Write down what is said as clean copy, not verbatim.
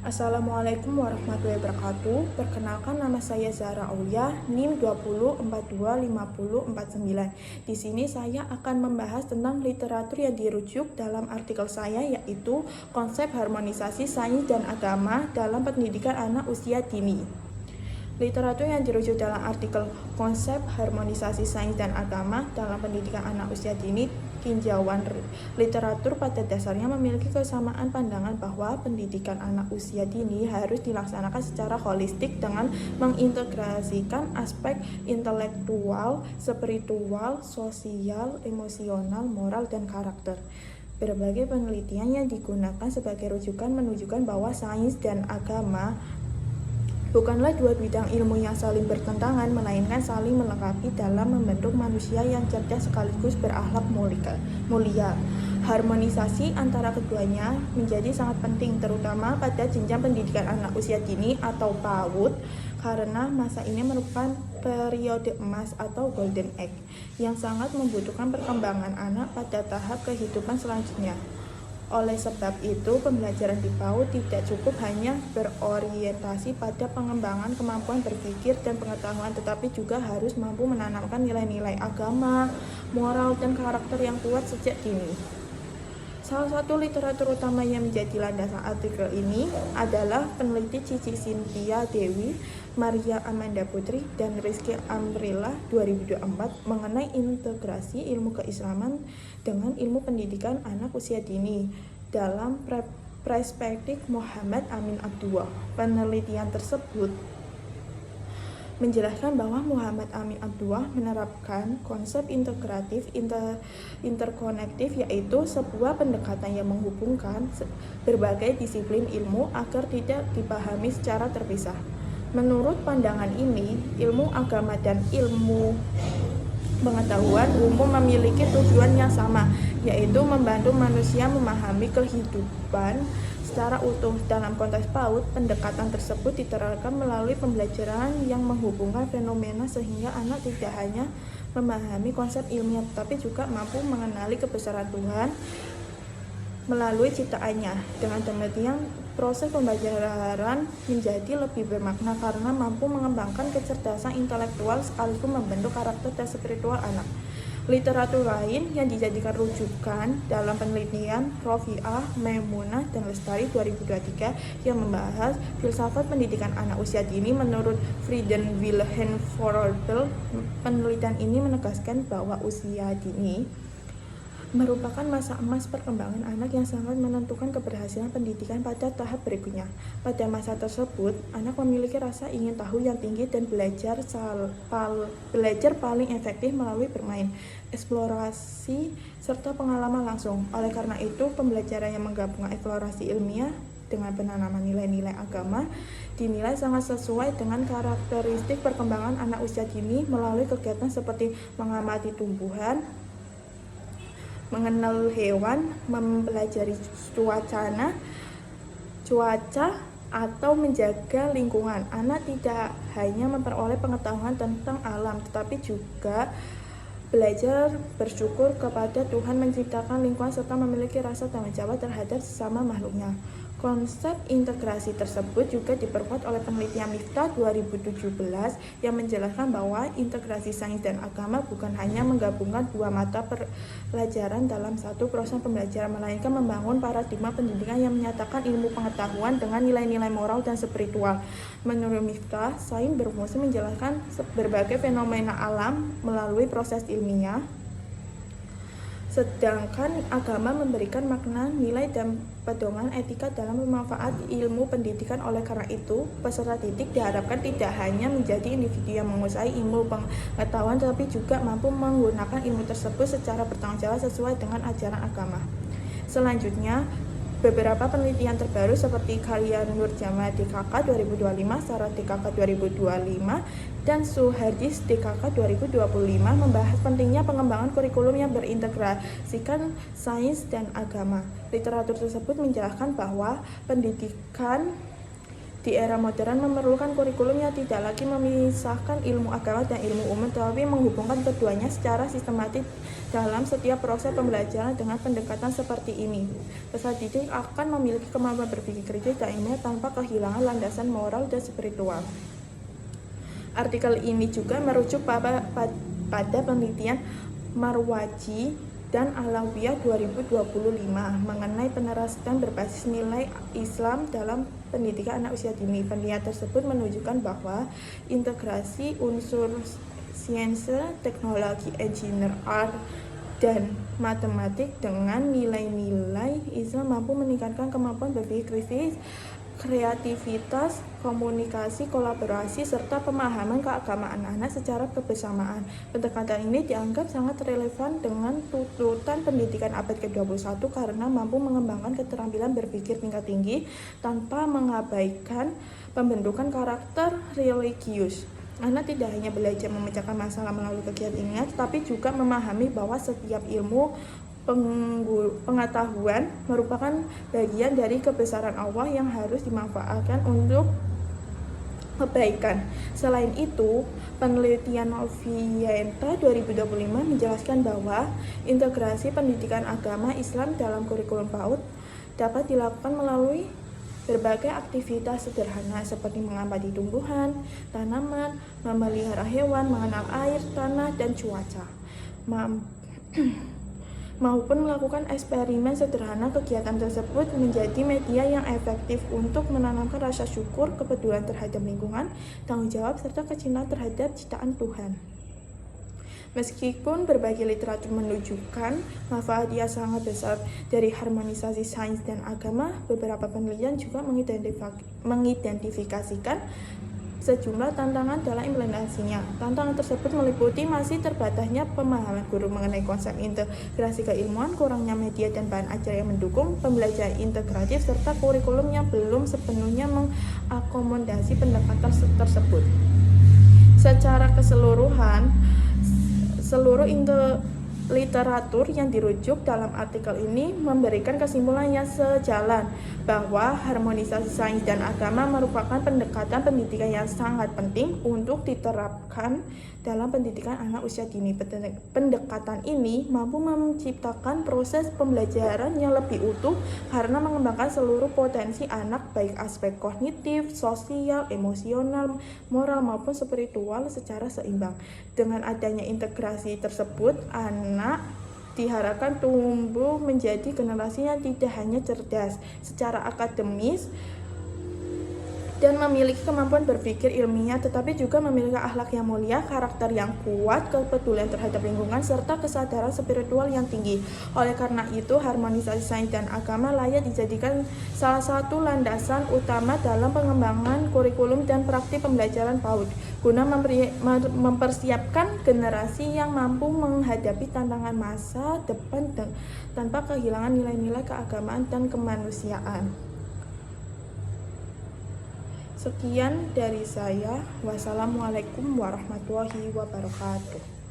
Assalamualaikum warahmatullahi wabarakatuh. Perkenalkan, nama saya Zahra Aulia, NIM 20425049. Di sini saya akan membahas tentang literatur yang dirujuk dalam artikel saya, yaitu konsep harmonisasi sains dan agama dalam pendidikan anak usia dini. Literatur yang dirujuk dalam artikel konsep harmonisasi sains dan agama dalam pendidikan anak usia dini, tinjauan literatur pada dasarnya memiliki kesamaan pandangan bahwa pendidikan anak usia dini harus dilaksanakan secara holistik dengan mengintegrasikan aspek intelektual, spiritual, sosial, emosional, moral, dan karakter. Berbagai penelitian yang digunakan sebagai rujukan menunjukkan bahwa sains dan agama bukanlah dua bidang ilmu yang saling bertentangan, melainkan saling melengkapi dalam membentuk manusia yang cerdas sekaligus berakhlak mulia. Harmonisasi antara keduanya menjadi sangat penting, terutama pada jenjang pendidikan anak usia dini atau PAUD, karena masa ini merupakan periode emas atau golden age yang sangat membutuhkan perkembangan anak pada tahap kehidupan selanjutnya. Oleh sebab itu, pembelajaran di PAUD tidak cukup hanya berorientasi pada pengembangan kemampuan berpikir dan pengetahuan, tetapi juga harus mampu menanamkan nilai-nilai agama, moral, dan karakter yang kuat sejak dini. Salah satu literatur utama yang menjadi landasan artikel ini adalah peneliti Cici Cynthia Dewi, Maria Amanda Putri, dan Rizky Amrilla 2024 mengenai integrasi ilmu keislaman dengan ilmu pendidikan anak usia dini dalam perspektif Muhammad Amin Abdullah. Penelitian tersebut menjelaskan bahwa Muhammad Amin Abdullah menerapkan konsep integratif interkonektif, yaitu sebuah pendekatan yang menghubungkan berbagai disiplin ilmu agar tidak dipahami secara terpisah. Menurut pandangan ini, ilmu agama dan ilmu pengetahuan umum memiliki tujuan yang sama, yaitu membantu manusia memahami kehidupan secara utuh. Dalam konteks PAUD, pendekatan tersebut diterapkan melalui pembelajaran yang menghubungkan fenomena sehingga anak tidak hanya memahami konsep ilmiah, tetapi juga mampu mengenali kebesaran Tuhan melalui ciptaannya. Dengan demikian, proses pembelajaran menjadi lebih bermakna karena mampu mengembangkan kecerdasan intelektual sekaligus membentuk karakter dan spiritual anak. Literatur lain yang dijadikan rujukan dalam penelitian Rofiah, Maimunah, dan Lestari 2023 yang membahas filsafat pendidikan anak usia dini. Menurut Frieden Wilhelm Froebel, penelitian ini menegaskan bahwa usia dini merupakan masa emas perkembangan anak yang sangat menentukan keberhasilan pendidikan pada tahap berikutnya. Pada masa tersebut, anak memiliki rasa ingin tahu yang tinggi dan belajar paling efektif melalui bermain, eksplorasi, serta pengalaman langsung. Oleh karena itu, pembelajaran yang menggabungkan eksplorasi ilmiah dengan penanaman nilai-nilai agama dinilai sangat sesuai dengan karakteristik perkembangan anak usia dini melalui kegiatan seperti mengamati tumbuhan, mengenal hewan, mempelajari cuaca, atau menjaga lingkungan. Anak tidak hanya memperoleh pengetahuan tentang alam, tetapi juga belajar bersyukur kepada Tuhan menciptakan lingkungan serta memiliki rasa tanggung jawab terhadap sesama makhluknya. Konsep integrasi tersebut juga diperkuat oleh penelitian Miftah 2017 yang menjelaskan bahwa integrasi sains dan agama bukan hanya menggabungkan dua mata pelajaran dalam satu proses pembelajaran, melainkan membangun paradigma pendidikan yang menyatakan ilmu pengetahuan dengan nilai-nilai moral dan spiritual. Menurut Miftah, sains berfungsi menjelaskan berbagai fenomena alam melalui proses ilmiah, sedangkan agama memberikan makna, nilai, dan pedoman etika dalam memanfaat ilmu pendidikan. Oleh karena itu, peserta didik diharapkan tidak hanya menjadi individu yang menguasai ilmu pengetahuan, tetapi juga mampu menggunakan ilmu tersebut secara bertanggung jawab sesuai dengan ajaran agama. Selanjutnya, beberapa penelitian terbaru seperti karya Nur Jama DKK 2025, Sarah DKK 2025, dan Suhardis DKK 2025 membahas pentingnya pengembangan kurikulum yang berintegrasikan sains dan agama. Literatur tersebut menjelaskan bahwa pendidikan di era modern memerlukan kurikulum yang tidak lagi memisahkan ilmu agama dan ilmu umum, tetapi menghubungkan keduanya secara sistematis dalam setiap proses pembelajaran. Dengan pendekatan seperti ini, peserta didik akan memiliki kemampuan berpikir kritis dan ilmiah tanpa kehilangan landasan moral dan spiritual. Artikel ini juga merujuk pada penelitian Marwaji dan Alawiyah 2025 mengenai penerapan berbasis nilai Islam dalam pendidikan anak usia dini. Penelitian tersebut menunjukkan bahwa integrasi unsur sains, teknologi, engineer, art, dan matematik dengan nilai-nilai Islam mampu meningkatkan kemampuan berpikir kritis, kreativitas, komunikasi, kolaborasi, serta pemahaman keagamaan anak secara kebersamaan. Pendekatan ini dianggap sangat relevan dengan tuntutan pendidikan abad ke-21 karena mampu mengembangkan keterampilan berpikir tingkat tinggi tanpa mengabaikan pembentukan karakter religius. Anak tidak hanya belajar memecahkan masalah melalui kegiatannya, tetapi juga memahami bahwa setiap ilmu pengetahuan merupakan bagian dari kebesaran Allah yang harus dimanfaatkan untuk kebaikan. Selain itu, penelitian Novienta 2025 menjelaskan bahwa integrasi pendidikan agama Islam dalam kurikulum PAUD dapat dilakukan melalui berbagai aktivitas sederhana seperti mengamati tumbuhan, tanaman, memelihara hewan, mengenal air, tanah, dan cuaca, maupun melakukan eksperimen sederhana. Kegiatan tersebut menjadi media yang efektif untuk menanamkan rasa syukur, kepedulian terhadap lingkungan, tanggung jawab, serta kecintaan terhadap ciptaan Tuhan. Meskipun berbagai literatur menunjukkan manfaat yang sangat besar dari harmonisasi sains dan agama, beberapa penelitian juga mengidentifikasikan sejumlah tantangan dalam implementasinya. Tantangan tersebut meliputi masih terbatasnya pemahaman guru mengenai konsep integrasi keilmuan, kurangnya media dan bahan ajar yang mendukung pembelajaran integratif, serta kurikulum yang belum sepenuhnya mengakomodasi pendekatan tersebut. Secara keseluruhan, seluruh literatur yang dirujuk dalam artikel ini memberikan kesimpulan yang sejalan bahwa harmonisasi sains dan agama merupakan pendekatan pendidikan yang sangat penting untuk diterapkan dalam pendidikan anak usia dini. Pendekatan ini mampu menciptakan proses pembelajaran yang lebih utuh karena mengembangkan seluruh potensi anak, baik aspek kognitif, sosial, emosional, moral maupun spiritual secara seimbang. Dengan adanya integrasi tersebut, anak diharapkan tumbuh menjadi generasi yang tidak hanya cerdas secara akademis dan memiliki kemampuan berpikir ilmiah, tetapi juga memiliki akhlak yang mulia, karakter yang kuat, kepedulian terhadap lingkungan, serta kesadaran spiritual yang tinggi. Oleh karena itu, harmonisasi sains dan agama layak dijadikan salah satu landasan utama dalam pengembangan kurikulum dan praktik pembelajaran PAUD, guna mempersiapkan generasi yang mampu menghadapi tantangan masa depan tanpa kehilangan nilai-nilai keagamaan dan kemanusiaan. Sekian dari saya. Wassalamualaikum warahmatullahi wabarakatuh.